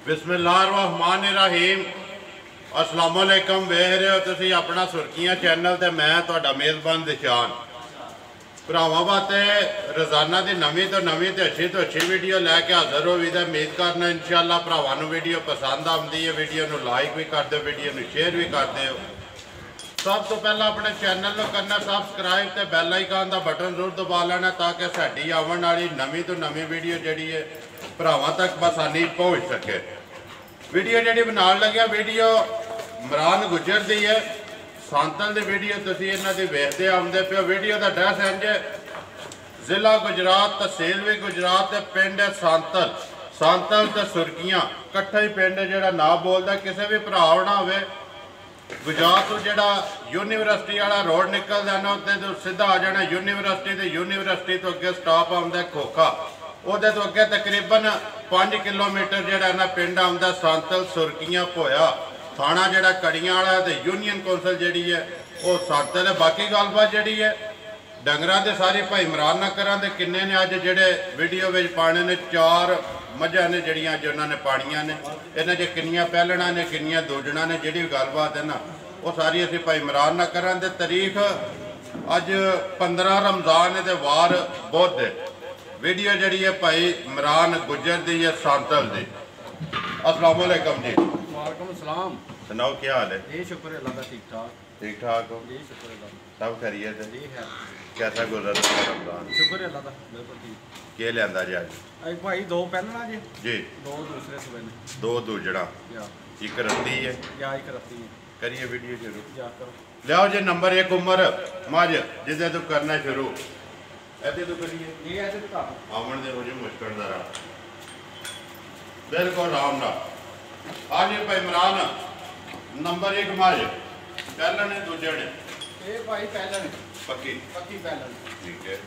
बिस्मिल्लाहिर्रहमानिर्रहीम अस्सलाम वालेकुम। वेख रहे हो तुसी अपना सुर्खियां चैनल ते मैं तुहाडा मेज़बान दिशान भरावां वास्ते रोज़ाना की नवीं तो नवीं तो अच्छी वीडियो लैके हाज़र हो। उम्मीद करना इंशाअल्लाह भरावां नूं वीडियो पसंद आती है। वीडियो नूं लाइक भी कर दो, वीडियो नूं शेयर भी कर दो। सब तो पहला अपने चैनल को करना सबसक्राइब तो बैल आइकन का बटन जरूर दबा लेना ताकि साडी आने वाली नवीं तो नवीं वीडियो जी है भरावां तक आसानी पहुँच सके। वीडियो जी बना लग्या वीडियो इमरान गुजर की है। सांतल की वीडियो तुसीं इन्हां दी वेखदे आउंदे पिओ। वीडियो का एड्रैस है जिला गुजरात, तहसील भी गुजरात, पिंड है सांतल। सांतल तो सुर्खियां कट्ठा ही पिंड है। जिहड़ा ना बोलदा किसी भी भरा होना होवे गुजरात तो जिहड़ा यूनीवर्सिटी वाला रोड निकलदा ना उत्ते तो सीधा आ जाना यूनीवर्सिटी ते यूनीवर्सिटी तो अगे स्टॉप आउंदा खोखा। उहदे तो अगे तकरीबन 5 किलोमीटर जिहड़ा ना पिंड आउंदा सांतल सुर्खियां पोया। थाना जिहड़ा कड़ियां वाला ते यूनीयन कौंसल जिहड़ी है वो सांतल है। बाकी गलबात जिहड़ी है डंगरां दे सारे भाई इमरान नगरां दे किन्ने ने अज जिहड़े वीडियो विच पाने ने 4 मझां ने जिहड़ियां अज उन्होंने पाणियां ने। इन्हां च किन्नियां पैलणां ने किन्नियां दूजणां ने जिहड़ी गलबात है ना वो सारी असीं भाई इमरान नगरां दे। तारीख अज 15 रमज़ान है ते वार बुध है। वीडियो जिहड़ी है भाई इमरान गुजर दी है सांतल दी। अस्सलाम वालेकुम जी। वालेकुम सलाम। सुनाओ क्या हाल है? जी शुक्र है अल्लाह का, ठीक ठाक। ठीक ठाक हो? जी शुक्र है अल्लाह सब खैरियत है? ठीक है। कैसा गुजर रहा है रमजान? शुक्र है अल्लाह का, बिल्कुल ठीक। क्या लिया जी अज? एक भाई 2 पहलना जी, 2 दूसरे सुबह में, 2 दूजड़ा, या एक रत्ती है या एक रत्ती है। करिए वीडियो शुरू। या करो लियाओ जी नंबर 1 उम्र मझ जिसे तू करना शुरू ऐसे तो करिए। ये ऐसे तो कर आमन दे हो जी मुश्किल जरा बिल्कुल आराम ना। आज ये भाई इमरान नंबर 1 मझ पहला ने दूजे ने ये भाई पहलन पक्की पक्की पहलन। ठीक है।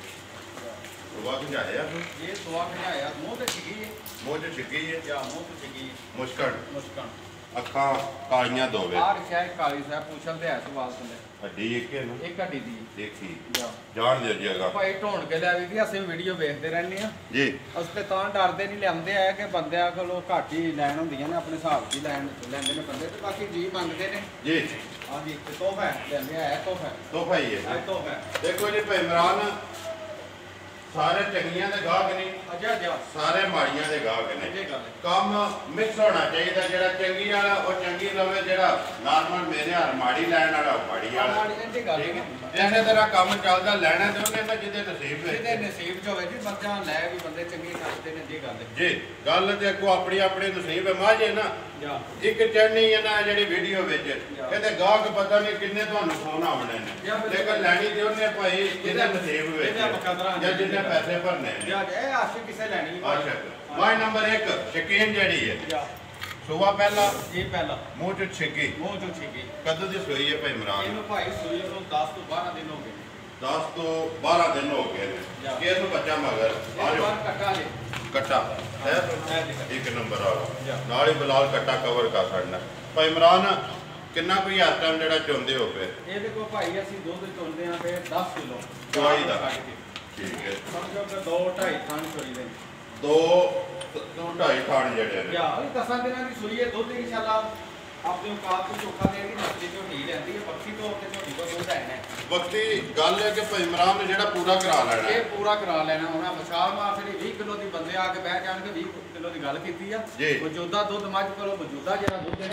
सुबह खिलाया ये सुआ खिलाया मुंह ते छिकी है, मुँह च छिकी है या मुंह ते छिकी है। मुश्किल मुस्कान अखा कालियां दोवे आर शायद काली साहब पूछल ते है सवाल सुने हड्डी एक है ना एक हड्डी दी देखी या जान दे जगह भाई ढोण के लिया भी असं वीडियो देखते रहने हैं जी। अस ते तां डरदे नहीं लियाते है कि बंदियां कोलों घट ही लैन होंदियां ने अपने हिसाब की लैन लैंदे ने बंदे ते बाकी जी मंगते ने जी। हां जी तोहफा लेंदे है तोहफा तोहफा ही है है तोहफा। देखो जी भाई इमरान सारे चंगियां दे गाहक नहीं अच्छा अच्छा सारे माड़ियां दे गाहक ने। ये गल है काम मिक्स होना चाहिए। जेड़ा चंगी वाला वो चंगी लवे, जेड़ा नॉर्मल मेरे हाल माड़ी लैन वाला माड़ी वाला। माड़ी दी गल है इसे तरह काम चलदा लेना ते ओने में जिदे नसीब जिहदे नसीब च होवे जी बंदा लै भी बंदे चंगे करदे ने जी गल है जी। गल ते को अपनी अपनी नसीब है माजे ना। या एक चढ़नी है ना जेड़ी वीडियो विच कहते गाहक पता नहीं किन्ने तुहानू फोन आवने ने लेकिन लैनी ते ओने भाई जिदे नसीब विच या जिन्ने पैसे भरने ने। या ए आशिक किसे लैनी अच्छा माय नंबर 1 शकीन जेड़ी है या सुबह पहला ये पहला मुंह च छिकी मुंह चो छिकी कदों दी सोई है भाई इमरान? ਇਹਨੂੰ ਭਾਈ ਸੂਈ ਨੂੰ 10 ਤੋਂ 12 ਦਿਨ ਹੋ ਗਏ। 10 तो 12 दिन हो गए ने। किस बच्चा मगर आ ਇਹ जाओ ਬਾਰ ਕੱਟਾ ਲੈ कट्टा है एक नंबर आ नाल ही बिलाल कट्टा कवर कर छड़ना। भाई इमरान किन्ना कोई हर टाइम जेड़ा चुंदे हो पे? ਇਹਦੇ ਕੋ ਭਾਈ ਅਸੀਂ ਦੁੱਧ ਚੋਂਦੇ ਆ ਤੇ 10 ਕਿਲੋ ਦਵਾਈ ਦਾ। ठीक है। ਸਮਝੋ ਕਿ 2-2.5 ਥਾਂ ਚੋਰੀ ਦੇ 2 2.5 ਖਾਣ ਜਿਹੜੇ ਨੇ। ਯਾ ਇਹ 10 ਦਿਨਾਂ ਦੀ ਸੂਈ ਹੈ ਦੁੱਧ ਇਨਸ਼ਾਅੱਲਾ ਆਪਣੀ ਔਕਾਤ ਤੋਂ ਚੋਖਾ ਦੇ ਦੀ ਨਸਲੀ ਝੋਟੀ ਲੈਂਦੀ ਹੈ। ਬੱਕੀ ਤੋਂ ਤੇ ਝੋਟੀ ਕੋ ਦੁੱਧ ਹੈ ਵਕਤੀ ਗੱਲ ਹੈ ਕਿ ਭਾਈ ਇਮਰਾਨ ਨੇ ਜਿਹੜਾ ਪੂਰਾ ਕਰਾ ਲੈਣਾ ਇਹ ਪੂਰਾ ਕਰਾ ਲੈਣਾ ਉਹਨਾਂ ਵਿਸ਼ਾਲ ਮਾਫੀ 20 ਕਿਲੋ ਦੀ ਬੰਦੇ ਆ ਕੇ ਬਹਿ ਜਾਣਗੇ 20 ਕਿਲੋ ਦੀ ਗੱਲ ਕੀਤੀ ਆ। ਮੌਜੂਦਾ ਦੁੱਧ ਮੱਝ ਕੋਲੋਂ ਮੌਜੂਦਾ ਜਿਹੜਾ ਦੁੱਧ ਹੈ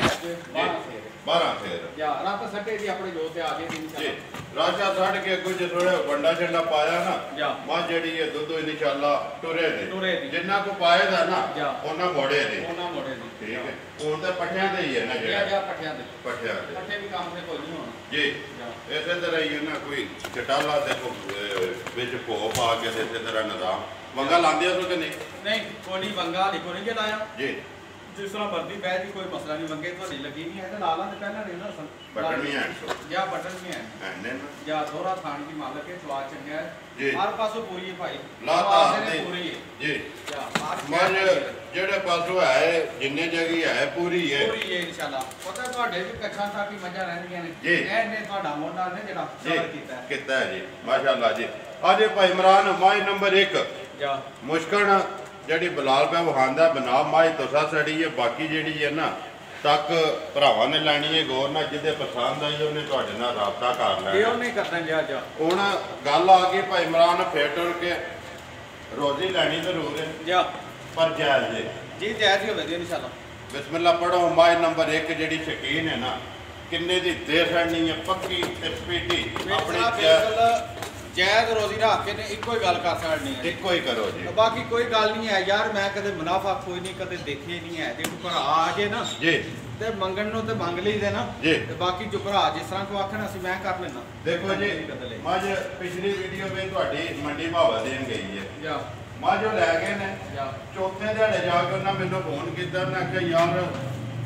12 ਫੇਰ ਯਾ ਰਾਤ ਸੱਟੇ ਦੀ ਆਪਣੇ ਜੋ ਤੇ ਆ ਗਏ ਇਨਸ਼ਾਅੱਲਾ ਰਾਜਾ ਛੱਡ ਕੇ ਕੁਝ ਥੋੜਾ ਵੰਡਾ ਛੰਡਾ ਪਾਇਆ ਨਾ ਜਾ ਮੱਝ ਜਿਹੜੀ ਹੈ ਦੁੱਧ ਇਨਸ਼ਾਅੱਲਾ ਟੁਰੇ ਟੁਰੇ ਦੀ ਜਿੰਨਾ ਕੋ ਪਾਏਦਾ ਨਾ ਉਹਨਾਂ ਮੋੜੇ ਦੀ ਉਹਨਾਂ ਮੋੜੇ ਦੀ। ਠੀਕ ਹੈ। ਹੁਣ ਤਾਂ ਪੱਠਿਆਂ ਦੇ ਹੀ ਹੈ ਨਾ ਜਿਹੜਾ ਜਾਂ ਪੱਠਿਆਂ ਦੇ ਪੱਠਿਆਂ ਦੇ ਪੱਠੇ ਵੀ ਕੰਮ ਤੇ ਕੋਈ ਨਹੀਂ ਹੋਣਾ ਜੀ। ਇਸੇ ਤਰ੍ਹਾਂ ਹੀ ਨਾ ਕੋਈ ਚਟਾਲਾ ਦੇ ਵਿੱਚ ਭੋ ਪਾ ਕੇ ਇਸੇ ਤਰ੍ਹਾਂ ਨਿਜ਼ਾਮ ਵੰਗਾ ਲਾਉਂਦੇ ਹੋ ਕਿ ਨਹੀਂ? ਨਹੀਂ ਕੋਈ ਵੰਗਾ ਨਹੀਂ ਕੋਈ ਨਹੀਂ ਲਾਇਆ ਜੀ। ਜਿਸ ਤਰ੍ਹਾਂ ਵਰਦੀ ਪੈ ਦੀ ਕੋਈ ਮਸਲਾ ਨਹੀਂ ਵੰਗੇ ਤੁਹਾਡੀ ਲੱਗੀ ਨਹੀਂ ਹੈ ਤੇ ਲਾਲਾਂ ਦੇ ਪਹਿਲਾਂ ਨਹੀਂ ਨਾ ਬਟਨ ਵੀ ਹੈ ਜਾਂ ਬਟਨ ਵੀ ਹੈ ਐਨੇ ਨਾ ਜਾਂ ਦੋਹਰਾ ਥਾਣ ਦੀ ਮਾਲਕ ਹੈ ਸਵਾਦ ਚੰਗਾ ਜੀ। ਹੈ ਹਰ ਪਾਸੋਂ ਪੂਰੀ ਹੈ ਭਾਈ ਲਾਤਾ ਨੇ ਪੂਰੀ ਹੈ ਜੀ। ਜਾਂ ਮੱਝ ਜਿਹੜੇ ਪਾਸੋਂ ਹੈ ਜਿੰਨੇ ਜਗੀ ਹੈ ਪੂਰੀ ਹੈ ਇਨਸ਼ਾਅੱਲਾ। ਪਤਾ ਤੁਹਾਡੇ ਵੀ ਕੱਛਾਂ ਤੱਕ ਹੀ ਮੱਝਾਂ ਰਹਿੰਦੀਆਂ ਨੇ ਜੀ। ਇਹਨੇ ਤੁਹਾਡਾ ਮੋਢਾ ਨੇ ਜਿਹੜਾ ਕਵਰ ਕੀਤਾ ਹੈ ਜੀ। ਮਾਸ਼ਾਅੱਲਾ ਜੀ। ਅੱਜ ਭਾਈ ਇਮਰਾਨ ਮਾਈ ਨੰਬਰ 1 ਜਾਂ ਮੁਸ਼ਕਲ ਜਿਹੜੀ ਬਲਾਲ ਪਿਆ ਵਹਾਂਦਾ ਬਨਾ ਮਾਈ ਤੁਸਾ ਸੜੀ ਹੈ ਬਾਕੀ ਜਿਹੜੀ ਹੈ ਨਾ ਤੱਕ ਭਰਾਵਾਂ ਨੇ ਲੈਣੀ ਹੈ ਗੌਰ ਨਾਲ ਜਿਹਦੇ ਪਸੰਦ ਆਈ ਉਹਨੇ ਤੁਹਾਡੇ ਨਾਲ ਰਾਬਤਾ ਕਰ ਲੈਣਾ ਇਹ ਉਹਨੇ ਕਰਨਾ ਜਾ ਹੁਣ ਗੱਲ ਆ ਗਈ ਭਾਈ ਇਮਰਾਨ ਫੇਰ ਟੁਰ ਕੇ ਰੋਜ਼ੀ ਲੈਣੀ ਜ਼ਰੂਰ ਹੈ ਜਾ ਪਰ ਜਾਇਜ਼ ਜੀ ਜਾਇਜ਼ ਹੀ ਹੋਵੇ ਜੀ ਇਨਸ਼ਾਅੱਲਾ ਬਿਸਮਿਲ੍ਲਾ ਪੜੋ ਮਾਈ ਨੰਬਰ 1 ਜਿਹੜੀ ਸ਼ਕੀਨ ਹੈ ਨਾ ਕਿੰਨੇ ਦੀ ਦੇ ਛੜਨੀ ਹੈ ਪੱਕੀ ਤੇ ਪੀਟੀ ਆਪਣੀ ਜਾਇਜ਼ ਰੋਜ਼ੀ ਰੱਖ ਕੇ ਨੇ ਇੱਕੋ ਹੀ ਗੱਲ ਕਰ ਸਕਣੀ ਹੈ ਇੱਕੋ ਹੀ ਕਰੋ ਜੀ ਬਾਕੀ ਕੋਈ ਗੱਲ ਨਹੀਂ ਹੈ ਯਾਰ ਮੈਂ ਕਦੇ ਮੁਨਾਫਾ ਕੋਈ ਨਹੀਂ ਕਦੇ ਦੇਖੇ ਨਹੀਂ ਹੈ ਜੇ ਕੋਈ ਭਰਾ ਆ ਜੇ ਨਾ ਜੀ ਤੇ ਮੰਗਣ ਨੂੰ ਤੇ ਮੰਗ ਲਈਦੇ ਨਾ ਜੀ ਤੇ ਬਾਕੀ ਜੋ ਭਰਾ ਜਿਸ ਤਰ੍ਹਾਂ ਕੋ ਆਖਣ ਅਸੀਂ ਮੈਂ ਕਰ ਲੈਣਾ ਦੇਖੋ ਜੀ ਮੱਝ ਪਿਛਲੀ ਵੀਡੀਓ ਵਿੱਚ ਤੁਹਾਡੀ ਮੰਡੀ ਭਾਵਾ ਦੇਣ ਗਈ ਹੈ ਜਾ ਮੱਝ ਉਹ ਲੈ ਗਏ ਨੇ ਚੌਥੇ ਦਿਹਾੜੇ ਜਾ ਕੇ ਉਹਨਾਂ ਮੈਨੂੰ ਫੋਨ ਕੀਤਾ ਉਹਨਾਂ ਆਖਿਆ ਯਾਰ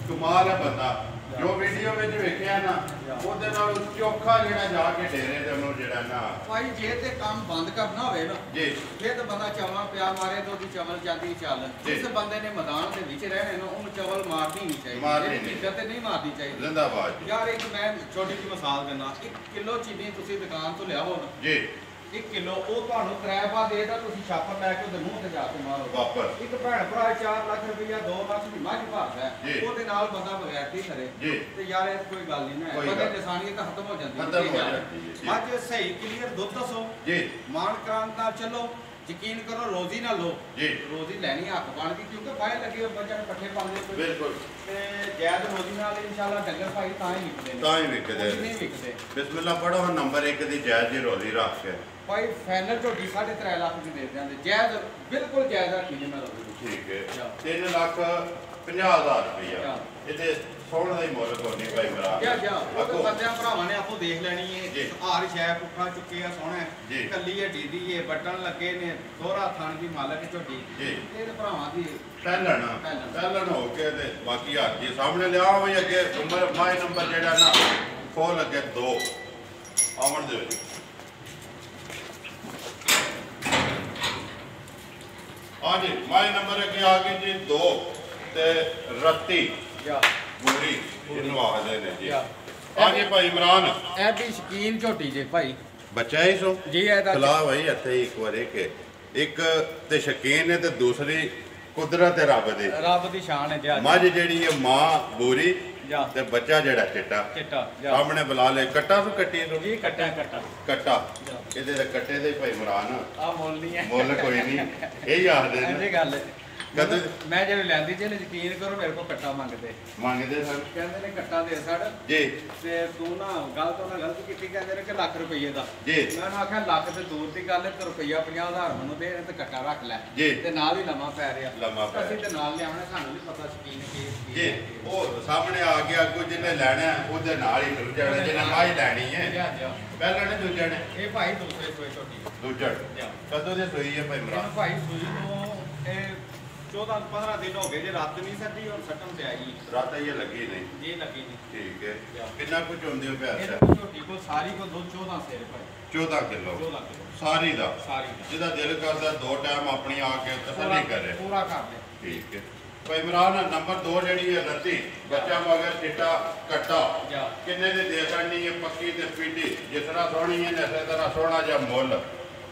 ਕਮਾਲ ਹੈ ਬੰਦਾ ਜੋ ਵੀਡੀਓ ਵਿੱਚ ਵੇਖਿਆ ਨਾ ਉਹਦੇ ਨਾਲ ਚੋਖਾ ਜਿਹੜਾ ਜਾ ਕੇ ਡੇਰੇ ਤੇ ਉਹਨੂੰ ਜਿਹੜਾ ਨਾ ਭਾਈ ਜੇ ਤੇ ਕੰਮ ਬੰਦ ਕਰਨਾ ਹੋਵੇ ਨਾ ਜੀ ਇਹ ਤਾਂ ਬੰਦਾ ਚਵਲਾਂ ਪਿਆ ਮਾਰੇ ਤਾਂ ਉਹਦੀ ਚਵਲ ਜਾਂਦੀ ਚੱਲ ਜਿਸ ਬੰਦੇ ਨੇ ਮੈਦਾਨ ਦੇ ਵਿੱਚ ਰਹਿਣੇ ਨਾ ਉਹਨੂੰ ਚਵਲ ਮਾਰਨੀ ਨਹੀਂ ਚਾਹੀਦੀ ਇਹ ਤੇ ਨਹੀਂ ਮਾਰਨੀ ਚਾਹੀਦੀ ਜ਼ਿੰਦਾਬਾਦ ਯਾਰ ਇੱਕ ਮੈਂ ਛੋਟੀ ਜਿਹੀ ਮਿਸਾਲ ਦਿੰਦਾ 1 ਕਿਲੋ ਚੀਨੀ ਤੁਸੀਂ ਦੁਕਾਨ ਤੋਂ ਲਿਆਓ ਨਾ ਜੀ 1 ਕਿਲੋ ਉਹ ਤੁਹਾਨੂੰ ਕਿਰਾਇਆ ਦੇਦਾ ਤੁਸੀਂ ਛਾਪਰ ਲੈ ਕੇ ਉਹਦੇ ਮੂੰਹ ਤੇ ਜਾ ਕੇ ਮਾਰੋ ਵਾਪਰ ਇੱਕ ਭੈਣ ਭਰਾ 4 ਲੱਖ ਰੁਪਈਆ 2 ਲੱਖ ਦੀ ਮੱਝ ਭਰਦਾ ਉਹਦੇ ਨਾਲ ਬੰਦਾ ਬਗੈਰ ਦੀ ਕਰੇ ਤੇ ਯਾਰ ਇਹ ਕੋਈ ਗੱਲ ਨਹੀਂ ਨਾ ਬੰਦੇ ਦੀ ਇਨਸਾਨੀਅਤ ਖਤਮ ਹੋ ਜਾਂਦੀ ਹੈ ਮੱਝ ਸਹੀ ਕਲੀਅਰ ਦੁੱਧ ਦੱਸੋ ਜੀ ਮਾਨ ਕਰਾਨ ਨਾਲ ਚੱਲੋ ਯਕੀਨ ਕਰੋ ਰੋਜ਼ੀ ਨਾ ਲੋ ਜੀ ਰੋਜ਼ੀ ਲੈਣੀ ਹੱਕ ਬਣਦੀ ਕਿਉਂਕਿ ਫਾਇਲ ਲੱਗੇ ਬੱਚਿਆਂ ਨੂੰ ਪੱਠੇ ਪਾਉਂਦੇ ਕੋਈ ਬਿਲਕੁਲ ਤੇ ਜਾਇਜ਼ ਰੋਜ਼ੀ ਨਾਲ ਇਨਸ਼ਾਅੱਲਾ ਡੰਗਰ ਭਾਈ ਤਾਂ ਹੀ ਵਿਕਦੇ ਨਹੀਂ ਵਿਕਦੇ ਬਿਸਮਿਲ੍ਲਾ ਪੜੋ ਨੰਬਰ 1 ਦੀ ਜਾਇਜ਼ ਦੀ ਰੋਜ਼ੀ ਰੱਖ ਕੇ ਭਾਈ ਫਾਈਨਲ ਝੋਟੀ 3.5 ਲੱਖ ਦੀ ਦੇ ਦਿਆਂਗੇ ਜਾਇਜ਼ ਬਿਲਕੁਲ ਜਾਇਜ਼ ਰੱਖੀ ਜੀ ਮੈਂ ਰੋਜ਼ੀ ਠੀਕ ਹੈ 3,50,000 ਰੁਪਇਆ ਇਹਦੇ ਸੋਹਣ ਦਾ ਹੀ ਮੁੱਲ ਕੋਨੀ ਭਾਈ ਮਰਾ ਜਾ ਉਹ ਬੰਦਿਆਂ ਭਰਾਵਾਂ ਨੇ ਆਪੋ ਦੇਖ ਲੈਣੀ ਹੈ ਹਾਰ ਸ਼ੈ ਪੁੱਠਾ ਚੁੱਕੇ ਆ ਸੋਹਣਾ ਕੱਲੀ ਹੈ ਡੀਦੀ ਹੈ ਬਟਨ ਲੱਗੇ ਨੇ ਦੋਹਰਾ ਥਣ ਦੀ ਮਾਲਕ ਝੋਟੀ ਇਹ ਤੇ ਭਰਾਵਾਂ ਦੀ ਪਹਿਲਣ ਹੋ ਕੇ ਤੇ ਬਾਕੀ ਹੱਥ ਦੇ ਸਾਹਮਣੇ ਲਿਆ ਹੋਈ ਅੱਗੇ ਉਮਰ ਮਾਈ ਨੰਬਰ ਜਿਹੜਾ ਨਾ ਖੋਲ ਅੱਗੇ 2 ਆਵਣ ਦੇ ਵਿੱਚ ਹਾਂਜੀ ਮਾਈ ਨੰਬਰ ਅੱਗੇ ਆ ਗਈ ਜੀ 2 ਤੇ ਰੱਤੀ ਬੂਰੀ ਇਹਨੂੰ ਆਖਦੇ ਨੇ ਜੀ ਹਾਂਜੀ ਭਾਈ ਇਮਰਾਨ ਇਹ ਵੀ ਸ਼ਕੀਨ ਝੋਟੀ ਜੇ ਭਾਈ ਬੱਚਾ ਹੀ ਸੋ ਜੀ ਇਹਦਾ ਖਲਾ ਭਾਈ ਇੱਥੇ ਇੱਕ ਵਾਰ ਇੱਕ ਤੇ ਸ਼ਕੀਨ ਹੈ ਤੇ ਦੂਸਰੀ ਕੁਦਰਤ ਹੈ ਰੱਬ ਦੀ ਸ਼ਾਨ ਹੈ ਜੀ ਮੱਝ ਜਿਹੜੀ ਹੈ ਮਾਂ ਬੂਰੀ ਤੇ ਬੱਚਾ ਜਿਹੜਾ ਚਿੱਟਾ ਸਾਹਮਣੇ ਬੁਲਾ ਲੈ ਕੱਟਾ ਤੋਂ ਕੱਟੀ ਤੋਂ ਜੀ ਕੱਟਾ ਇਹਦੇ ਦੇ ਕੱਟੇ ਦੇ ਭਾਈ ਇਮਰਾਨ ਆ ਮੁੱਲ ਨਹੀਂ ਹੈ ਮੁੱਲ ਕੋਈ ਨਹੀਂ ਇਹ ਯਾਦ ਦੇ ਇਹ ਗੱਲ ਮੈਂ ਜਦੋਂ ਲੈਂਦੀ ਜੇ ਯਕੀਨ ਕਰੋ ਮੇਰੇ ਕੋਲ ਕੱਟਾ ਮੰਗਦੇ ਸਰ ਕਹਿੰਦੇ ਨੇ ਕੱਟਾ ਦੇ ਸੜ ਜੀ ਤੇ ਤੂੰ ਨਾ ਗਲਤ ਕੀਤੀ ਕਹਿੰਦੇ ਨੇ ਕਿ ਲੱਖ ਰੁਪਏ ਦਾ ਜੀ ਮੈਂ ਆਖਿਆ ਲੱਖ ਤੇ ਦੂਰ ਦੀ ਗੱਲ ਹੈ ਤੇ ਰੁਪਈਆ 50,000 ਮੈਨੂੰ ਦੇ ਤੇ ਕੱਟਾ ਰੱਖ ਲੈ ਤੇ ਨਾਲ ਹੀ ਲੰਮਾ ਪੈ ਰਿਹਾ ਅਸੀਂ ਤੇ ਨਾਲ ਲਿਆਉਣਾ ਸਾਨੂੰ ਨਹੀਂ ਪਤਾ ਸ਼ਕੀਨ ਕੀ ਜੀ ਉਹ ਸਾਹਮਣੇ ਆ ਗਿਆ ਅੱਗੋਂ ਜਿਹਨੇ ਲੈਣਾ ਉਹਦੇ ਨਾਲ ਹੀ ਤੁਰ ਜਾਣਾ ਜਿਹਨੇ ਮਾਈ ਲੈਣੀ ਹੈ ਪਹਿਲਾਂ ਨੇ ਦੂਜਾ ਨੇ ਇਹ ਭਾਈ ਦੂਸਰੇ ਸੋਏ ਛੋਟੀ ਦੂਜਾ ਕਦੋਂ ਦੇ ਸੋਈ ਹੈ ਭਾਈ ਇਮਰਾਨ ਭਾਈ ਸੂਈ ਤੋਂ ਇਹ 14-15 ਦਿਨ ਹੋ ਗਏ ਜੇ ਰਾਤ ਨਹੀਂ ਸੱਟੀ ਔਰ ਸੱਟਣ ਤੇ ਆਈ ਰਾਤ ਇਹ ਲੱਗੀ ਨਹੀਂ ਜੀ ਲੱਗੀ ਨਹੀਂ ਠੀਕ ਹੈ ਕਿੰਨਾ ਕੁਝ ਹੁੰਦੇ ਹੋ ਪਿਆਰ ਇਹ ਝੋਟੀ ਕੋ ਸਾਰੀ ਕੋ ਦੁੱਧ 14 ਸੇਰ ਭਾਈ 14 ਕਿਲੋ ਸਾਰੀ ਦਾ ਜਿਹਦਾ ਦਿਲ ਕਰਦਾ 2 ਟਾਈਮ ਆਪਣੀ ਆ ਕੇ ਤਸੱਲੀ ਕਰੇ ਪੂਰਾ ਕਰ ਲੈ ਠੀਕ ਹੈ ਭਾਈ ਇਮਰਾਨ ਨੰਬਰ 2 ਜਿਹੜੀ ਹੈ ਰੱਤੀ ਬੱਚਾ ਮਗਰ ਚਿੱਟਾ ਕੱਟਾ ਕਿੰਨੇ ਦੇ ਦੇ ਕਰਨੀ ਹੈ ਪੱਕੀ ਤੇ ਪੀਟੀ ਜਿਸ ਤਰ੍ਹਾਂ ਸੋਹਣੀ ਹੈ ਇਸੇ ਤਰ੍ਹਾਂ ਸੋਹਣਾ ਜਿਹਾ ਮੁੱਲ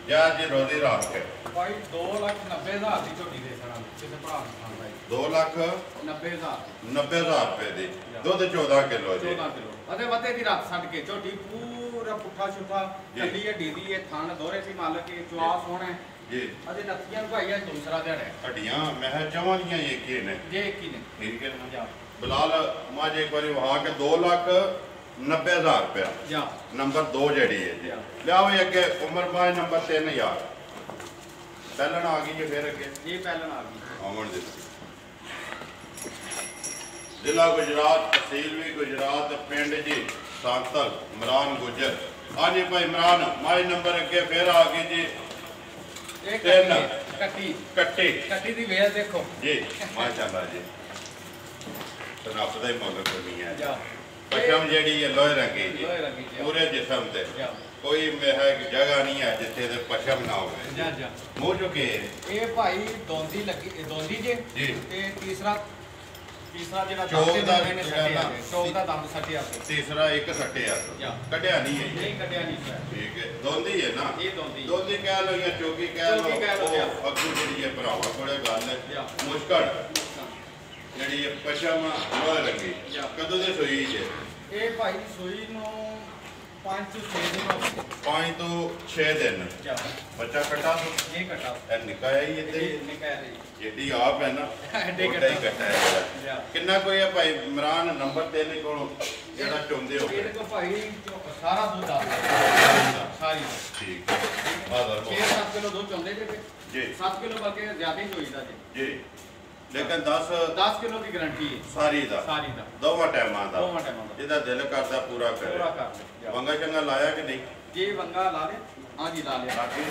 ਜਾਂ ਜੀ ਰੋਜ਼ੀ ਰੱਖ ਕੇ ਭਾਈ 2,90,000 ਦੀ ਝੋਟੀ ਦੇ ਸਾਰਾ ਕਿਸੇ ਭਰਾ ਨੂੰ ਖਾਣ ਭਾਈ 2,90,000 ਰੁਪਏ ਦੀ ਦੁੱਧ 14 ਕਿਲੋ ਜੀ 14 ਕਿਲੋ ਅਤੇ ਵਧੇ ਦੀ ਰਾਤ ਛੱਡ ਕੇ ਝੋਟੀ ਪੂਰਾ ਪੁੱਠਾ ਛੁੱਠਾ ਕੱਲੀ ਹੈ ਡੀਦੀ ਹੈ ਥਣ ਦੋਹਰੇ ਦੀ ਮਾਲਕ ਹੈ ਚੁਆ ਸੋਹਣਾ ਜੀ ਅਤੇ ਨੱਤੀਆਂ ਭਾਈ ਆ ਦੂਸਰਾ ਦਿਹਾੜਾ ਹੱਡੀਆਂ ਮੈਂ ਚਵਾਂ ਦੀਆਂ ਇੱਕ ਹੀ ਨੇ ਜੇ ਇੱਕ ਹੀ ਨੇ ਠੀਕ ਹੈ ਨਾ ਬਲਾਲ ਮਾਝੇ ਇੱਕ ਵਾਰੀ ਵਹਾ ਕੇ 2,90,000 ਰੁਪਇਆ ਨੰਬਰ 2 ਜਿਹੜੀ ਹੈ ਜੀ ਲਿਆਓ ਅੱਗੇ ਉਮਰ ਬਾਈ ਨੰਬਰ 3000 ਪਹਿਲਣ ਆ ਗਈ ਜੀ ਫਿਰ ਅੱਗੇ ਜੀ ਪਹਿਲਣ ਆ ਗਈ ਆਵਣ ਦੇ ਜ਼ਿਲ੍ਹਾ ਗੁਜਰਾਤ ਤਹਿਸੀਲ ਵੀ ਗੁਜਰਾਤ ਪਿੰਡ ਜੀ ਸਾਂਤਲ ਇਮਰਾਨ ਗੁਜਰ ਹਾਂਜੀ ਭਾਈ ਇਮਰਾਨ ਮਾਈ ਨੰਬਰ ਅੱਗੇ ਫਿਰ ਆ ਗਈ ਜੀ ਇਹ ਕੱਟੀ ਦੀ ਵੇਲ ਦੇਖੋ ਜੀ ਮਾਸ਼ਾਅੱਲਾ ਜੀ ਰੱਬ ਦਾ ਹੀ ਮਗਰ ਕੋਈ ਹੈ ਪਸ਼ਮ ਜਿਹੜੀ ਹੈ ਲੋਹੇ ਰੰਗੀ ਜੀ ਪੂਰੇ ਜਿਸਮ ਤੇ ਕੋਈ ਜਗ੍ਹਾ ਨਹੀਂ ਹੈ ਜਿੱਥੇ ਤੇ ਪਸ਼ਮ ਨਾ ਹੋਵੇ ਮੂੰਹ ਚੁੱਕੇ ਇਹ ਭਾਈ ਦੋਂਦੀ ਲੱਗੀ ਦੋਂਦੀ ਜੇ ਜੀ ਤੇ ਤੀਸਰਾ ਤੀਸਰਾ ਜਿਹੜਾ ਚੌਕ ਦਾ ਚੌਕ ਦਾ ਦੰਦ ਸੱਟਿਆ ਤੀਸਰਾ ਇੱਕ ਸੱਟਿਆ ਕੱਢਿਆ ਨਹੀਂ ਹੈ ਨਹੀਂ ਕੱਢਿਆ ਨਹੀਂ ਸਰ ਠੀਕ ਹੈ ਦੋਂਦੀ ਹੈ ਨਾ ਇਹ ਦੋਂਦੀ ਕਹਿ ਲੋ ਜਾਂ ਚੌਕੀ ਕਹਿ ਲੋ ਅੱਗੂ ਜਿਹੜੀ ਹੈ ਭਰਾਵਾ ਕੋਲੇ ਗੱਲ ਹੈ ਮੁਸ਼ਕਲ ਜਿਹੜੀ ਹੈ ਪਸ਼ਮ ਲੋਹ ਲੱਗੀ ਕਦੋਂ ਦੀ ਸੂਈ ਜੇ ਇਹ ਭਾਈ ਸੂਈ ਨੂੰ 5 ਤੋਂ 6 ਦਿਨ ਹੋ ਗਏ 5 ਤੋਂ 6 ਦਿਨ ਬੱਚਾ ਕੱਟਾ ਇਹ ਕੱਟਾ ਇਹ ਨਿਕਾਇਆ ਹੀ ਇੱਥੇ ਨਿਕਾਇਆ ਜੀ ਜਿਹੜੀ ਆਪ ਹੈ ਨਾ ਐਡੇ ਕੱਟਾ ਹੈ ਕਿੰਨਾ ਕੋਈ ਹੈ ਭਾਈ ਇਮਰਾਨ ਨੰਬਰ 3 ਕੋਲ ਜਿਹੜਾ ਚੁੰਦੇ ਹੋ ਇਹਦੇ ਕੋਲ ਭਾਈ ਸਾਰਾ ਦੁੱਧ ਆ ਸਾਰੀ ਠੀਕ ਆਦਰ 6-7 ਕਿਲੋ ਦੁੱਧ ਚੁੰਦੇ ਜੀ 7 ਕਿਲੋ ਬਲਕਿ ਜ਼ਿਆਦਾ ਹੀ ਹੋਈਦਾ ਜੀ ਲੇਕਿਨ 10 ਕਿਲੋ ਦੀ ਗਾਰੰਟੀ ਹੈ ਸਾਰੀ ਦਾ ਦੋਵਾਂ ਟਾਈਮਾਂ ਦਾ ਜਿਹਦਾ ਦਿਲ ਕਰਦਾ ਪੂਰਾ ਕਰੇ ਵੰਗਾ ਚੰਗਾ ਲਾਇਆ ਕਿ ਨਹੀਂ ਜੀ ਵੰਗਾ ਲਾ ਦੇ ਹਾਂ ਜੀ ਲਾ ਲਿਆ ਭਾਈ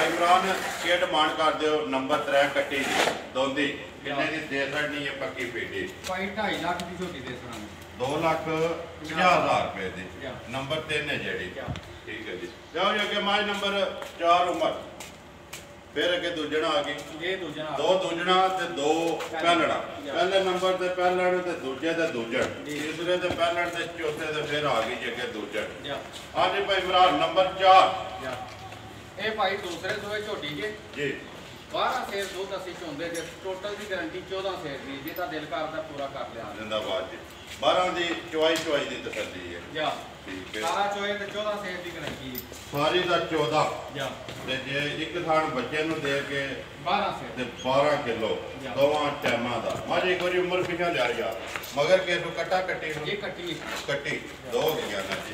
ਇਮਰਾਨ ਕੀ ਡਿਮਾਂਡ ਕਰਦੇ ਹੋ ਨੰਬਰ 3 ਕੱਟੀ ਦੀ ਦੋਂਦੀ ਕਿੰਨੇ ਦੀ ਦੇ ਸਕਣੀ ਹੈ ਪੱਕੀ ਪੇਟੀ ਭਾਈ 2.5 ਲੱਖ ਦੀ ਝੋਟੀ ਦੇ ਸਰਾਂਗੇ 2,50,000 ਰੁਪਏ ਦੀ ਨੰਬਰ 3 ਹੈ ਜਿਹੜੀ ਠੀਕ ਹੈ ਜੀ ਜਾਓ ਜੀ ਅੱਗੇ ਮਾਝ ਨੰਬਰ 4 ਉਮਰ ਫਿਰ ਅੱਗੇ ਦੂਜਣਾ ਆ ਗਈ ਇਹ ਦੂਜਣਾ ਦੋ ਦੂਜਣਾ ਤੇ ਦੋ ਪਹਿਲਣਾ ਪਹਿਲੇ ਨੰਬਰ ਤੇ ਪਹਿਲਣ ਤੇ ਦੂਜੇ ਤੇ ਦੂਜਣ ਤੀਸਰੇ ਤੇ ਪਹਿਲਣ ਤੇ ਚੌਥੇ ਤੇ ਫਿਰ ਆ ਗਈ ਜੀ ਅੱਗੇ ਦੂਜਣ ਆ ਜੀ ਭਾਈ ਇਮਰਾਨ ਨੰਬਰ 4 ਇਹ ਭਾਈ ਦੂਸਰੇ ਸੂਏ ਝੋਟੀ ਜੀ 12 ਸੇਰ ਦੁੱਧ ਅਸੀਂ ਚੋਂਦੇ ਜੇ ਟੋਟਲ ਦੀ ਗਾਰੰਟੀ 14 ਸੇਰ ਦੀ ਜੇ ਤਾਂ ਦਿਲ ਕਰਦਾ ਪੂਰਾ ਕਰ ਲਿਆ ਜਿੰਦਾਬਾਦ ਜੀ 12 ਦੀ ਚੁਆਈ ਦੀ ਤਸੱਲੀ ਹੈ ਠੀਕ ਹੈ ਸਾਰਾ ਚੋਏ ਤੇ 14 ਸੇਰ ਦੀ ਗਾਰੰਟੀ ਸਾਰੀ ਦਾ 14 ਤੇ ਜੇ ਇੱਕ ਥਾਣ ਬੱਚੇ ਨੂੰ ਦੇ ਕੇ 12 ਸੇਰ ਤੇ 12 ਕਿਲੋ ਦੋਵਾਂ ਟਾਈਮਾਂ ਦਾ ਮਾਝੇ ਇੱਕ ਵਾਰੀ ਉਮਰ ਪਿਛਾ ਲਿਆ ਯਾਰ ਮਗਰ ਕਿਸੇ ਨੂੰ ਕੱਟਾ ਕੱਟੀ ਇਹ ਕੱਟੀ ਦੋ ਹੋ ਗਿਆ ਨਾ ਜੀ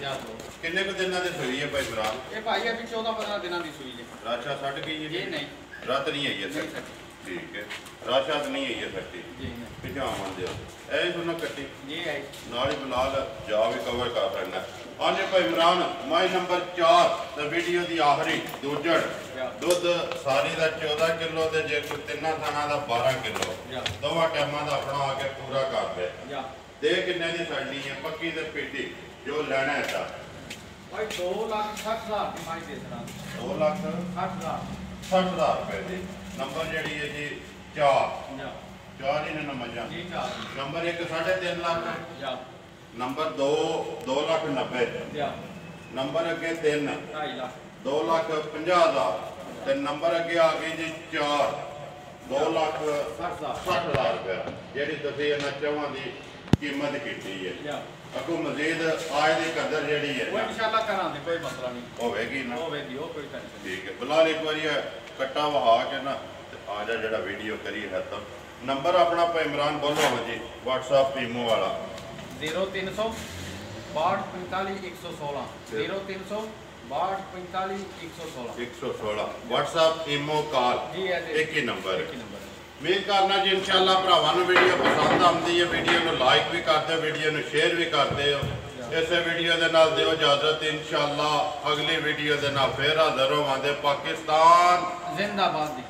ਕਿੰਨੇ ਕੁ ਦਿਨਾਂ ਦੀ ਸੂਈ ਹੈ ਭਾਈ ਇਮਰਾਨ ਇਹ ਭਾਈ ਅਭੀ 14-15 ਦਿਨਾਂ ਦੀ ਸੂਈ ਹੈ ਰਾਸ਼ਾ ਛੱਡ ਗਈ ਹੈ ਇਹ ਨਹੀਂ ਰਾਤ ਨਹੀਂ ਆਈ ਹੈ ਠੀਕ ਹੈ ਰਾਸ਼ਾ ਨਹੀਂ ਆਈ ਹੈ ਸੱਟੀ ਜੀ ਪਿਛਾ ਆਉਂਦੇ ਐ ਸੁਣਾ ਕੱਟੀ ਜੀ ਆਈ ਨਾਲ ਹੀ ਬਲਾਲ ਜਾ ਵੀ ਕਵਰ ਕਰ ਲੈਣਾ ਆਨੇ ਭਾਈ ਇਮਰਾਨ ਮਾਈ ਨੰਬਰ 4 ਤੇ ਵੀਡੀਓ ਦੀ ਆਖਰੀ ਦੂਜੜ ਦੁੱਧ ਸਾਰੀ ਦਾ 14 ਕਿਲੋ ਤੇ ਜੇ ਕੋਈ ਤਿੰਨਾਂ ਥਾਣਾ ਦਾ 12 ਕਿਲੋ ਦੋਵਾਂ ਟਾਈਮਾਂ ਦਾ ਆਪਣਾ ਆ ਕੇ ਪੂਰਾ ਕਰ ਦੇ ਦੇ ਕਿੰਨੇ ਦੀ ਛੱਡਣੀ ਹੈ ਪੱਕੀ ਤੇ ਪੇਟੀ ਜੋ ਲੈਣਾ ਹੈ ਤਾਂ ਭਾਈ 2,60,000 ਦੀ ਮਾਈ ਦੇ ਦੇਣਾ 2,60,000 ਰੁਪਏ ਦੀ ਨੰਬਰ ਜਿਹੜੀ ਹੈ ਜੀ 4 ਹੀ ਨੇ ਨੰਬਰ ਜੀ ਨੰਬਰ 1 3.5 ਲੱਖ ਨੰਬਰ 2,90,000 ਨੰਬਰ ਅੱਗੇ 3 2,50,000 ਤੇ ਨੰਬਰ ਅੱਗੇ ਆ ਗਈ ਜੀ 4 2,60,000 ਰੁਪਏ ਜਿਹੜੀ ਤੁਸੀਂ ਇਹਨਾਂ ਚੌਹਾਂ ਦੀ ਕੀਮਤ ਕੀਤੀ ਹੈ ਅੱਗੋਂ ਮਜ਼ੀਦ ਆਏ ਦੀ ਕਦਰ ਜਿਹੜੀ ਹੈ ਉਹ ਇਨਸ਼ਾਅੱਲਾ ਕਰਾਂਗੇ ਕੋਈ ਮਸਲਾ ਨਹੀਂ ਹੋਵੇਗੀ ਨਾ ਹੋਵੇਗੀ ਉਹ ਕੋਈ ਟੈਨਸ਼ਨ ਠੀਕ ਹੈ ਬਲਾਲ ਇੱਕ ਵਾਰੀ ਕੱਟਾ ਵਹਾ ਕੇ ਨਾ ਆ ਜਾ ਜਿਹੜਾ ਵੀਡੀਓ ਕਰੀ ਹੈ ਤਾਂ ਨੰਬਰ ਆਪਣਾ ਭਾਈ ਇਮਰਾਨ ਬੋਲੋ ਜੀ WhatsApp ਪੀਮੋ ਵਾਲਾ 0300 6245 116 0300 6245 116 WhatsApp ਈਮੋ ਕਾਲ ਇੱਕ ਹੀ ਨੰਬਰ ਉਮੀਦ ਕਰਨਾ ਜੀ ਇਨਸ਼ਾਅੱਲਾ ਭਰਾਵਾਂ ਨੂੰ ਵੀਡੀਓ ਪਸੰਦ ਆਉਂਦੀ ਹੈ ਵੀਡੀਓ ਨੂੰ ਲਾਈਕ ਵੀ ਕਰਦੇ ਹੋ ਵੀਡੀਓ ਨੂੰ ਸ਼ੇਅਰ ਵੀ ਕਰਦੇ ਹੋ ਇਸੇ ਵੀਡੀਓ ਦੇ ਨਾਲ ਦਿਓ ਇਜਾਜ਼ਤ ਇਨਸ਼ਾਅੱਲਾ ਅਗਲੀ ਵੀਡੀਓ ਦੇ ਨਾਲ ਫੇਰ ਹਾਜ਼ਰ ਹੋਵਾਂਗੇ ਪਾਕਿਸਤਾਨ ਜ਼ਿੰਦਾਬਾਦ।